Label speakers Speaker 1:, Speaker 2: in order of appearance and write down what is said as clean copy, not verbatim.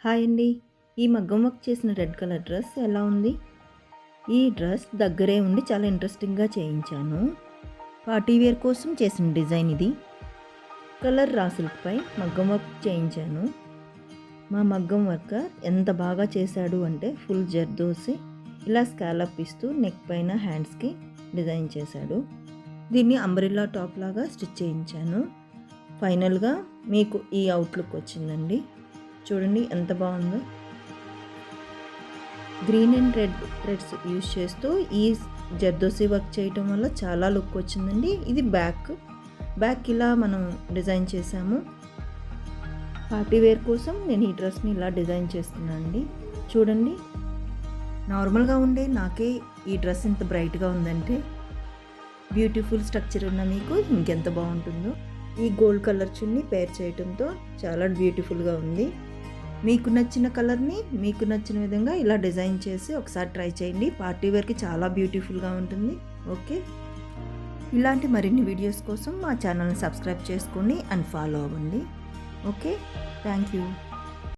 Speaker 1: Hi అండి. ఈ మగ్గం వర్క్ చేసిన రెడ్ కలర్ డ్రెస్ ఎలా ఉంది? ఈ డ్రెస్ దగ్గరే ఉండి చాలా ఇంట్రెస్టింగ్‌గా చేయించాను. పార్టీ వేర్ కోసం చేసిన డిజైన్ ఇది. కలర్ రాసులపై మగ్గం వర్క్ చేయించాను. మా మగ్గం వర్కర్ ఎంత బాగా చేశాడు అంటే ఫుల్ జర్దోసి ఇలా స్కాలప్ ఇస్తూ నెక్ పైన హ్యాండ్స్‌కి డిజైన్ చేశాడు. దీన్ని అంబ్రెల్లా టాప్ లాగా స్టిచ్ చేయించాను. ఫైనల్‌గా మీకు ఈ అవుట్లుక్ వచ్చిందండి. చూడండి ఎంత బాగుందో. Green and red threads use చేస్తూ ఈ జర్దోసి వర్క్ చేయటం వల్ల చాలా లుక్ వచ్చిందండి. ఇది బ్యాక్ ఇలా మనం డిజైన్ చేసాము. పార్టీ వేర్ కోసం నేను ఈ డ్రెస్ని ఇలా డిజైన్ చేస్తున్నాను అండి. చూడండి, నార్మల్గా ఉండే నాకే ఈ డ్రెస్ ఇంత బ్రైట్గా ఉందంటే బ్యూటిఫుల్ స్ట్రక్చర్ ఉన్న మీకు ఇంకెంత బాగుంటుందో. ఈ గోల్డ్ కలర్ చున్నీ పేర్ చేయడంతో చాలా బ్యూటిఫుల్గా ఉంది. మీకు నచ్చిన కలర్ని మీకు నచ్చిన విధంగా ఇలా డిజైన్ చేసి ఒకసారి ట్రై చేయండి. పార్టీ వేర్కి చాలా బ్యూటిఫుల్గా ఉంటుంది. ఓకే, ఇలాంటి మరిన్ని వీడియోస్ కోసం మా ఛానల్ని సబ్స్క్రైబ్ చేసుకోండి అండ్ ఫాలో అవ్వండి. Okay, thank you.